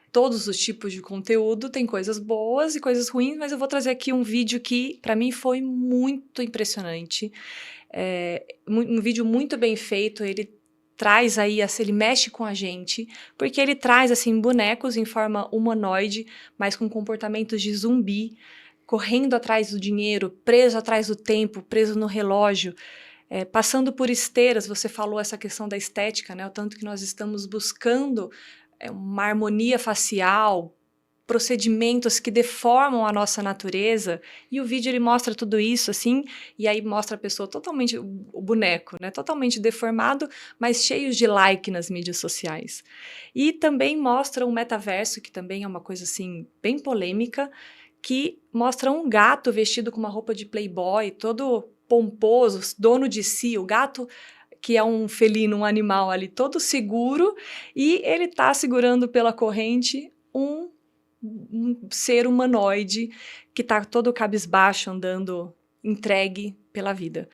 todos os tipos de conteúdo, tem coisas boas e coisas ruins, mas eu vou trazer aqui um vídeo que, para mim, foi muito impressionante. Um vídeo muito bem feito, ele traz aí, ele mexe com a gente, porque ele traz, assim, bonecos em forma humanoide, mas com comportamentos de zumbi, correndo atrás do dinheiro, preso atrás do tempo, preso no relógio, passando por esteiras. Você falou essa questão da estética, né? O tanto que nós estamos buscando uma harmonia facial, procedimentos que deformam a nossa natureza, e o vídeo ele mostra tudo isso, assim, e aí mostra a pessoa totalmente, o boneco, né? Totalmente deformado, mas cheio de like nas mídias sociais. E também mostra um metaverso, que também é uma coisa, assim, bem polêmica, que mostra um gato vestido com uma roupa de playboy, todo pomposo, dono de si, o gato que é um felino, um animal ali todo seguro, e ele tá segurando pela corrente um ser humanoide que tá todo cabisbaixo, andando entregue pela vida.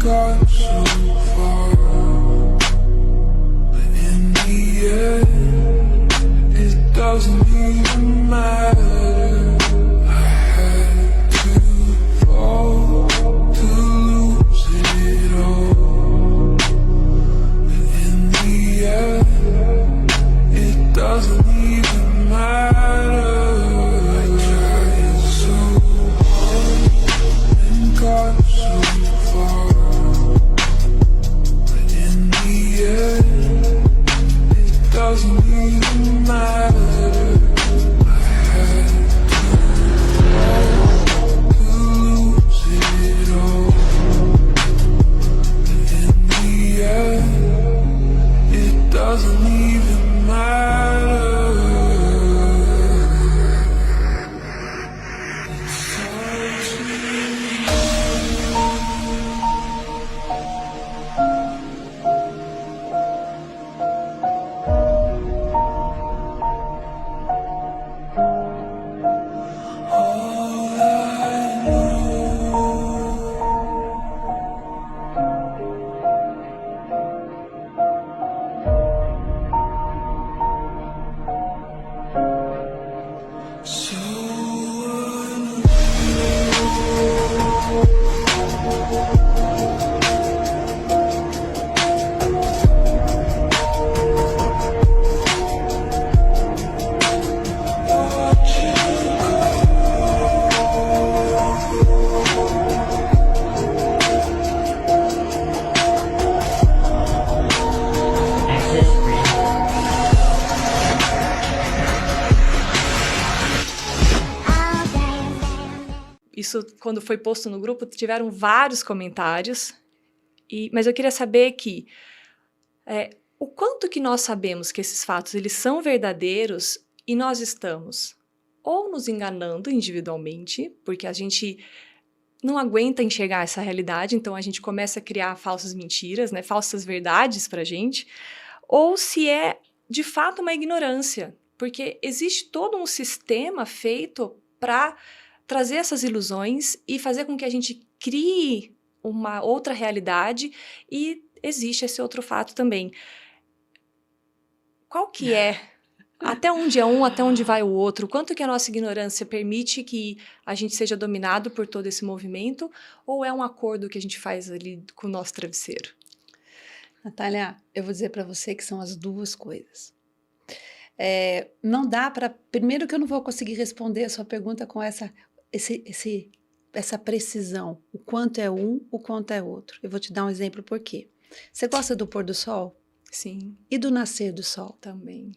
got so far, but in the end Isso, quando foi posto no grupo, tiveram vários comentários, mas eu queria saber que o quanto que nós sabemos que esses fatos eles são verdadeiros e nós estamos ou nos enganando individualmente, porque a gente não aguenta enxergar essa realidade, então a gente começa a criar falsas mentiras, né, falsas verdades pra gente, ou se é de fato uma ignorância, porque existe todo um sistema feito para trazer essas ilusões e fazer com que a gente crie uma outra realidade, e existe esse outro fato também. Qual que é? Até onde é um, até onde vai o outro? Quanto que a nossa ignorância permite que a gente seja dominado por todo esse movimento? Ou é um acordo que a gente faz ali com o nosso travesseiro? Natália, eu vou dizer para você que são as duas coisas. Não dá para... Primeiro que eu não vou conseguir responder a sua pergunta com essa precisão. O quanto é um, o quanto é outro. Eu vou te dar um exemplo por quê. Você gosta do pôr do sol? Sim. E do nascer do sol? Também.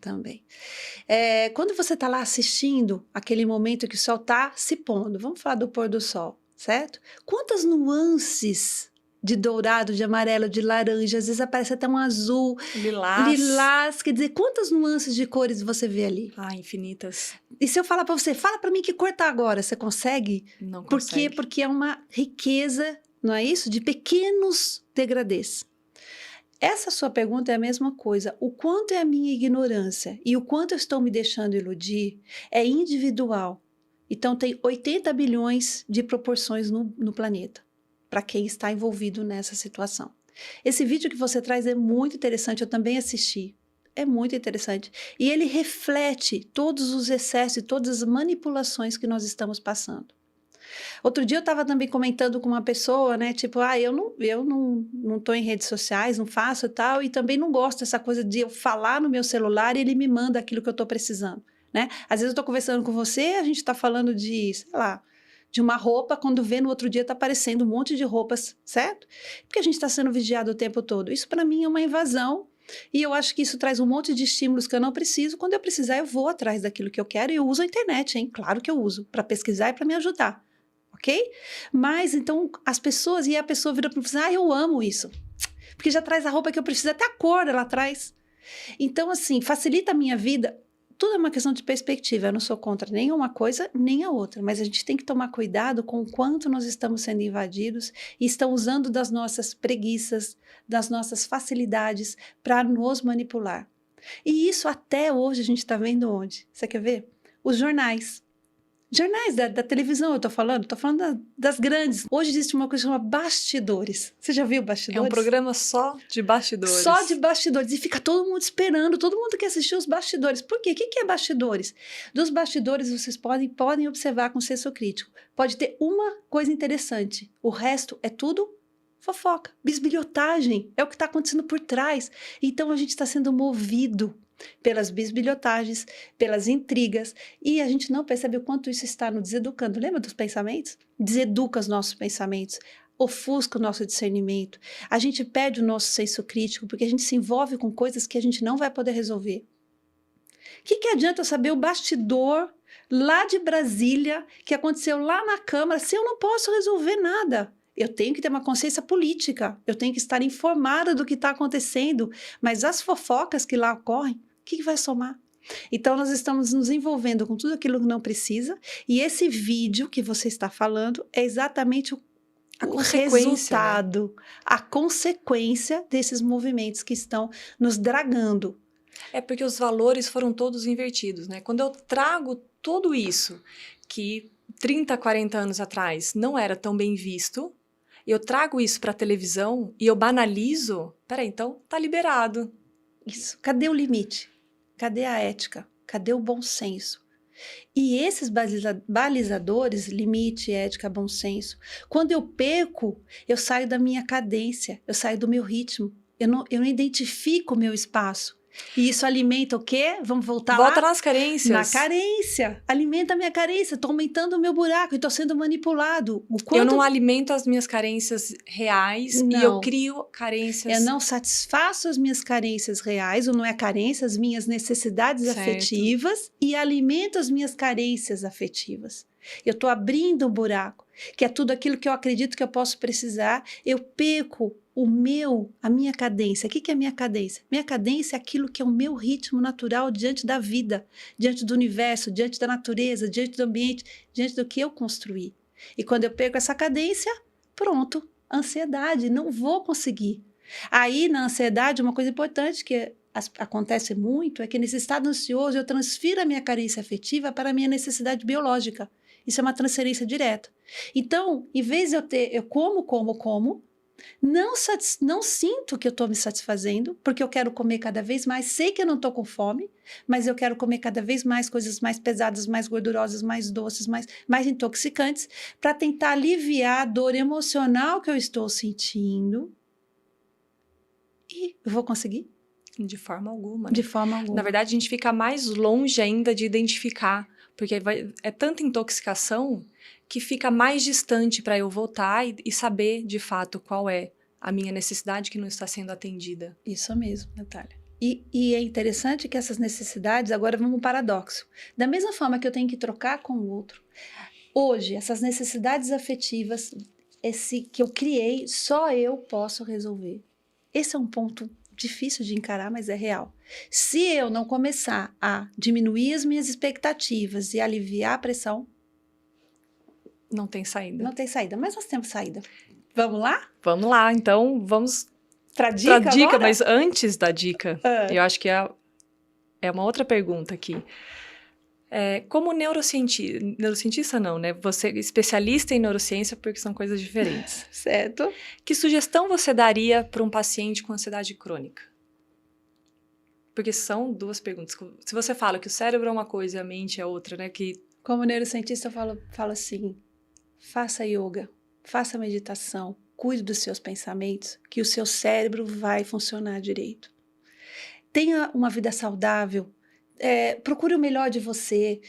Quando você está lá assistindo aquele momento que o sol está se pondo, vamos falar do pôr do sol, certo? Quantas nuances de dourado, de amarelo, de laranja, às vezes aparece até um azul, lilás, quer dizer, quantas nuances de cores você vê ali? Infinitas. E se eu falar para você, fala para mim que cor tá agora, você consegue? Não Por consegue. quê? Porque é uma riqueza, não é isso? De pequenos degradês. Essa sua pergunta é a mesma coisa. O quanto é a minha ignorância e o quanto eu estou me deixando iludir é individual. Então, tem 80 bilhões de proporções no planeta, para quem está envolvido nessa situação. Esse vídeo que você traz é muito interessante, eu também assisti. É muito interessante. E ele reflete todos os excessos e todas as manipulações que nós estamos passando. Outro dia eu estava também comentando com uma pessoa, né? Tipo, eu não tô em redes sociais, não faço e tal, e também não gosto dessa coisa de eu falar no meu celular e ele me manda aquilo que eu estou precisando, né? Às vezes eu estou conversando com você, a gente está falando de, sei lá, de uma roupa, quando vê no outro dia está aparecendo um monte de roupas, certo? Porque a gente está sendo vigiado o tempo todo. Isso para mim é uma invasão. E eu acho que isso traz um monte de estímulos que eu não preciso. Quando eu precisar, eu vou atrás daquilo que eu quero e eu uso a internet, hein? Claro que eu uso, para pesquisar e para me ajudar. Ok? Mas, então, as pessoas... E a pessoa vira para mim e fala assim, eu amo isso. Porque já traz a roupa que eu preciso, até a cor ela traz. Então, assim, facilita a minha vida. Tudo é uma questão de perspectiva. Eu não sou contra nem uma coisa, nem a outra. Mas a gente tem que tomar cuidado com o quanto nós estamos sendo invadidos e estão usando das nossas preguiças, das nossas facilidades para nos manipular. E isso até hoje a gente está vendo onde? Você quer ver? Os jornais. Jornais da televisão, eu tô falando das grandes. Hoje existe uma coisa que chama bastidores. Você já viu bastidores? É um programa só de bastidores. Só de bastidores. E fica todo mundo esperando, todo mundo quer assistir os bastidores. Por quê? O que é bastidores? Dos bastidores vocês podem observar com senso crítico. Pode ter uma coisa interessante. O resto é tudo fofoca, bisbilhotagem. É o que está acontecendo por trás. Então a gente está sendo movido pelas bisbilhotagens, pelas intrigas, e a gente não percebe o quanto isso está nos deseducando. Lembra dos pensamentos? Deseduca os nossos pensamentos, ofusca o nosso discernimento, a gente perde o nosso senso crítico, porque a gente se envolve com coisas que a gente não vai poder resolver. O que adianta eu saber o bastidor lá de Brasília, que aconteceu lá na Câmara, se eu não posso resolver nada? Eu tenho que ter uma consciência política, eu tenho que estar informada do que está acontecendo, mas as fofocas que lá ocorrem, o que vai somar? Então, nós estamos nos envolvendo com tudo aquilo que não precisa, e esse vídeo que você está falando é exatamente o resultado, né? A consequência desses movimentos que estão nos dragando. É porque os valores foram todos invertidos, né? Quando eu trago tudo isso, que 30, 40 anos atrás não era tão bem visto, eu trago isso para a televisão e eu banalizo, peraí, então tá liberado. Isso. Cadê o limite? Cadê a ética? Cadê o bom senso? E esses balizadores, limite, ética, bom senso, quando eu perco, eu saio da minha cadência, eu saio do meu ritmo. Eu não identifico o meu espaço. E isso alimenta o quê? Vamos voltar Volta lá? nas carências. Na carência. Alimenta a minha carência. Estou aumentando o meu buraco e estou sendo manipulado. Eu não alimento as minhas carências reais e eu crio carências. Eu não satisfaço as minhas carências reais, ou não é carência, as minhas necessidades afetivas e alimento as minhas carências afetivas. Eu estou abrindo um buraco, que é tudo aquilo que eu acredito que eu posso precisar. Eu perco a minha cadência. O que é a minha cadência? Minha cadência é aquilo que é o meu ritmo natural diante da vida, diante do universo, diante da natureza, diante do ambiente, diante do que eu construí. E quando eu perco essa cadência, pronto, ansiedade, não vou conseguir. Aí, na ansiedade, uma coisa importante que acontece muito é que nesse estado ansioso eu transfiro a minha carência afetiva para a minha necessidade biológica. Isso é uma transferência direta. Então, em vez de eu como, não sinto que eu estou me satisfazendo, porque eu quero comer cada vez mais, sei que eu não estou com fome, mas eu quero comer cada vez mais coisas mais pesadas, mais gordurosas, mais doces, mais intoxicantes, para tentar aliviar a dor emocional que eu estou sentindo. E eu vou conseguir? De forma alguma. De forma alguma. Na verdade, a gente fica mais longe ainda de identificar, porque é tanta intoxicação que fica mais distante para eu voltar e saber, de fato, qual é a minha necessidade que não está sendo atendida. Isso mesmo, Natália. E é interessante que essas necessidades, agora vamos um paradoxo. Da mesma forma que eu tenho que trocar com o outro, hoje, essas necessidades afetivas, esse que eu criei, só eu posso resolver. Esse é um ponto difícil de encarar, mas é real. Se eu não começar a diminuir as minhas expectativas e aliviar a pressão, não tem saída. Não tem saída, mas nós temos saída. Vamos lá? Vamos lá, então vamos pra dica, mas antes da dica, eu acho que é uma outra pergunta aqui. Como neurocientista não, né? Você é especialista em neurociência porque são coisas diferentes. Certo. Que sugestão você daria para um paciente com ansiedade crônica? Porque são duas perguntas. Se você fala que o cérebro é uma coisa e a mente é outra, né? Como neurocientista, eu falo assim, faça yoga, faça meditação, cuide dos seus pensamentos, que o seu cérebro vai funcionar direito. Tenha uma vida saudável, procure o melhor de você,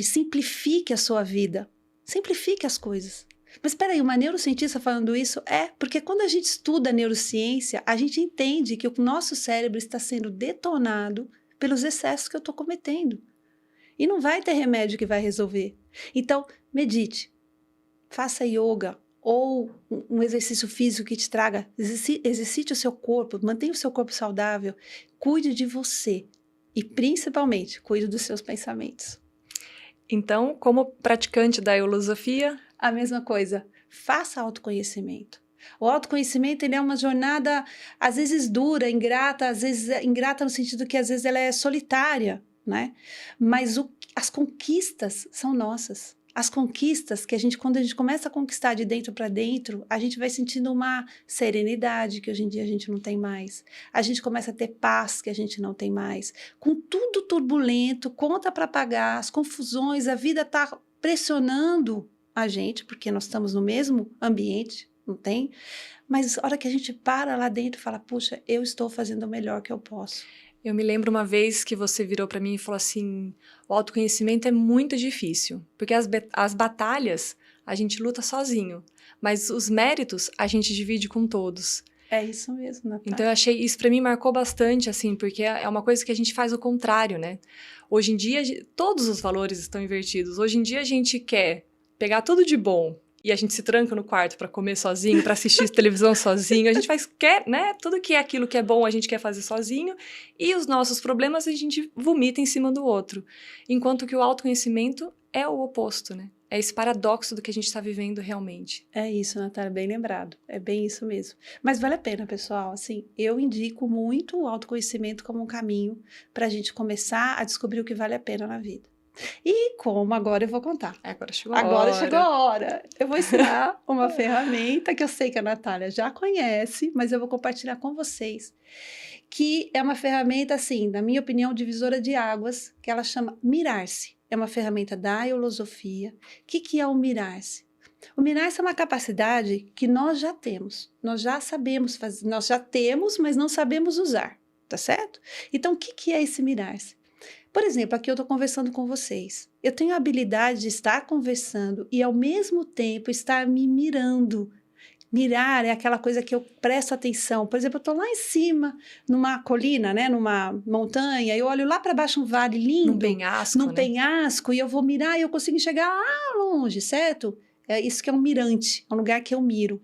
simplifique a sua vida, simplifique as coisas. Mas espera aí, uma neurocientista falando isso? Porque quando a gente estuda a neurociência, a gente entende que o nosso cérebro está sendo detonado pelos excessos que eu estou cometendo. E não vai ter remédio que vai resolver. Então, medite, faça yoga ou um exercício físico que te traga, exercite o seu corpo, mantenha o seu corpo saudável, cuide de você e, principalmente, cuide dos seus pensamentos. Então, como praticante da eulosofia... A mesma coisa, faça autoconhecimento. O autoconhecimento ele é uma jornada, às vezes dura, ingrata, às vezes ingrata no sentido que às vezes ela é solitária, né? Mas as conquistas são nossas. As conquistas que quando a gente começa a conquistar de dentro para dentro, a gente vai sentindo uma serenidade que hoje em dia a gente não tem mais. A gente começa a ter paz que a gente não tem mais. Com tudo turbulento, conta para pagar, as confusões, a vida está pressionando a gente, porque nós estamos no mesmo ambiente, não tem? Mas a hora que a gente para lá dentro e fala, puxa, eu estou fazendo o melhor que eu posso. Eu me lembro uma vez que você virou para mim e falou assim, o autoconhecimento é muito difícil, porque as batalhas a gente luta sozinho, mas os méritos a gente divide com todos. É isso mesmo, Natália. Então eu achei, isso para mim marcou bastante, assim, porque é uma coisa que a gente faz o contrário, né? Hoje em dia, todos os valores estão invertidos. Hoje em dia a gente quer pegar tudo de bom e a gente se tranca no quarto para comer sozinho, para assistir televisão sozinho. A gente quer, né? Tudo que é aquilo que é bom a gente quer fazer sozinho e os nossos problemas a gente vomita em cima do outro. Enquanto que o autoconhecimento é o oposto, né? É esse paradoxo do que a gente está vivendo realmente. É isso, Natália, bem lembrado. É bem isso mesmo. Mas vale a pena, pessoal. Assim, eu indico muito o autoconhecimento como um caminho para a gente começar a descobrir o que vale a pena na vida. E como agora eu vou contar. Agora chegou a hora. Eu vou ensinar uma ferramenta que eu sei que a Natália já conhece, mas eu vou compartilhar com vocês. Que é uma ferramenta, assim, na minha opinião, divisora de águas, que ela chama Mirar-se. é uma ferramenta da Eulosofia. O que é o mirar-se? O mirar-se é uma capacidade que nós já temos, nós já sabemos fazer, nós já temos, mas não sabemos usar, tá certo? Então, o que é esse mirar-se? Por exemplo, aqui eu estou conversando com vocês. Eu tenho a habilidade de estar conversando e, ao mesmo tempo, estar me mirando. Mirar é aquela coisa que eu presto atenção. Por exemplo, eu estou lá em cima, numa colina, né, numa montanha, eu olho lá para baixo um vale lindo, Num penhasco, e eu vou mirar e eu consigo enxergar lá longe, certo? É isso que é um mirante, é um lugar que eu miro.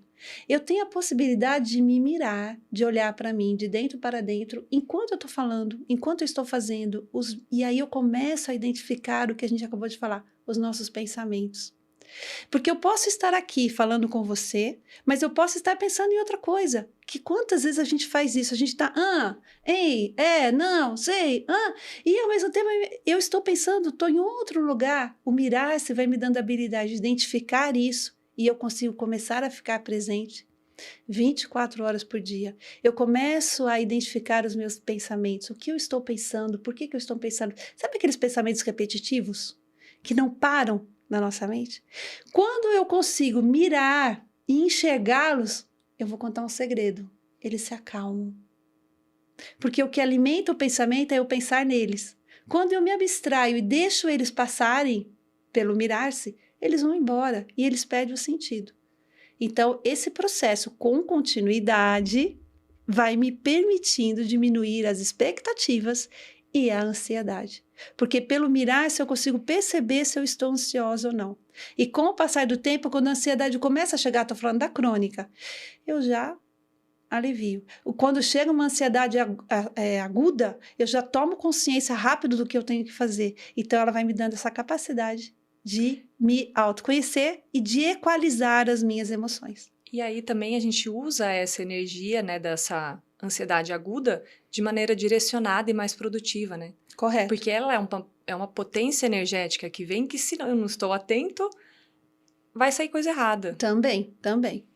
Eu tenho a possibilidade de me mirar, de olhar para mim, de dentro para dentro, enquanto eu estou falando, enquanto eu estou fazendo, e aí eu começo a identificar o que a gente acabou de falar, os nossos pensamentos. Porque eu posso estar aqui falando com você, mas eu posso estar pensando em outra coisa. Que quantas vezes a gente faz isso? A gente está, ei, não, sei, e ao mesmo tempo eu estou pensando, estou em outro lugar. O mirar-se vai me dando a habilidade de identificar isso e eu consigo começar a ficar presente 24 horas por dia. Eu começo a identificar os meus pensamentos, o que eu estou pensando, por que eu estou pensando. Sabe aqueles pensamentos repetitivos que não param na nossa mente? Quando eu consigo mirar e enxergá-los, eu vou contar um segredo. Eles se acalmam. Porque o que alimenta o pensamento é eu pensar neles. Quando eu me abstraio e deixo eles passarem pelo mirar-se, eles vão embora e eles perdem o sentido. Então, esse processo com continuidade vai me permitindo diminuir as expectativas e a ansiedade. Porque pelo mirar-se eu consigo perceber se eu estou ansiosa ou não. E com o passar do tempo, quando a ansiedade começa a chegar, estou falando da crônica, eu já alivio. Quando chega uma ansiedade aguda, eu já tomo consciência rápido do que eu tenho que fazer. Então, ela vai me dando essa capacidade de me autoconhecer e de equalizar as minhas emoções. E aí também a gente usa essa energia, né, dessa ansiedade aguda de maneira direcionada e mais produtiva, né? Correto. Porque ela é uma potência energética que vem que, se eu não estou atento, vai sair coisa errada. Também.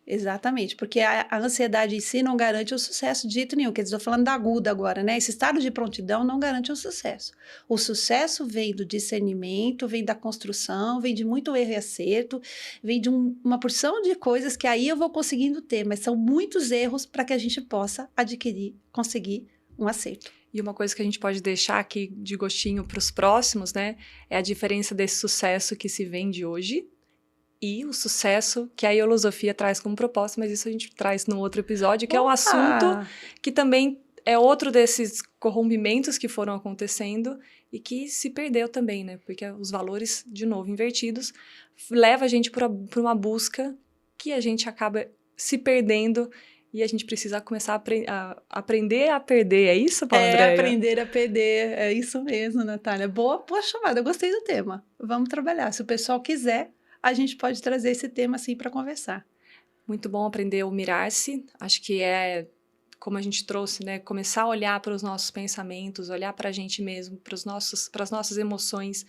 Exatamente, porque a ansiedade em si não garante o sucesso de jeito nenhum. Quer dizer, estou falando da aguda agora, né? Esse estado de prontidão não garante o sucesso. O sucesso vem do discernimento, vem da construção, vem de muito erro e acerto, vem de uma porção de coisas que aí eu vou conseguindo ter, mas são muitos erros para que a gente possa conseguir um acerto. E uma coisa que a gente pode deixar aqui de gostinho para os próximos, né? É a diferença desse sucesso que se vende hoje e o sucesso que a Eulosofia traz como propósito, mas isso a gente traz num outro episódio, que é um assunto que também é outro desses corrompimentos que foram acontecendo e que se perdeu também, né? Porque os valores, de novo, invertidos, leva a gente para uma busca que a gente acaba se perdendo e a gente precisa começar a aprender a perder. É isso, Paula Andréia? Aprender a perder. É isso mesmo, Natália. Boa chamada. Eu gostei do tema. Vamos trabalhar. Se o pessoal quiser, a gente pode trazer esse tema assim para conversar. Muito bom aprender a mirar-se. Acho que é, como a gente trouxe, né? Começar a olhar para os nossos pensamentos, olhar para a gente mesmo, para as nossas emoções,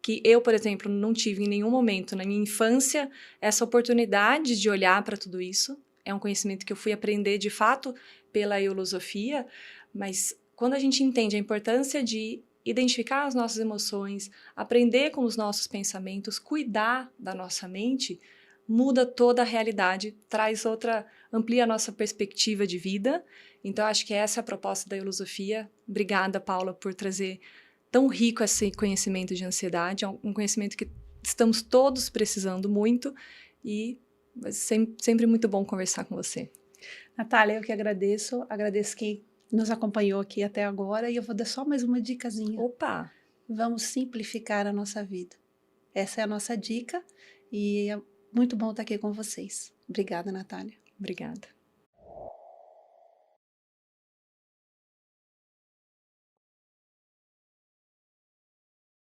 que eu, por exemplo, não tive em nenhum momento na minha infância essa oportunidade de olhar para tudo isso. É um conhecimento que eu fui aprender, de fato, pela Eulosofia, mas quando a gente entende a importância de identificar as nossas emoções, aprender com os nossos pensamentos, cuidar da nossa mente, muda toda a realidade, amplia a nossa perspectiva de vida. Então, acho que essa é a proposta da Eulosofia. Obrigada, Paula, por trazer tão rico esse conhecimento de ansiedade. É um conhecimento que estamos todos precisando muito e é sempre muito bom conversar com você. Natália, eu que agradeço quem nos acompanhou aqui até agora e eu vou dar só mais uma dicasinha. Opa! Vamos simplificar a nossa vida. Essa é a nossa dica e é muito bom estar aqui com vocês. Obrigada, Natália. Obrigada.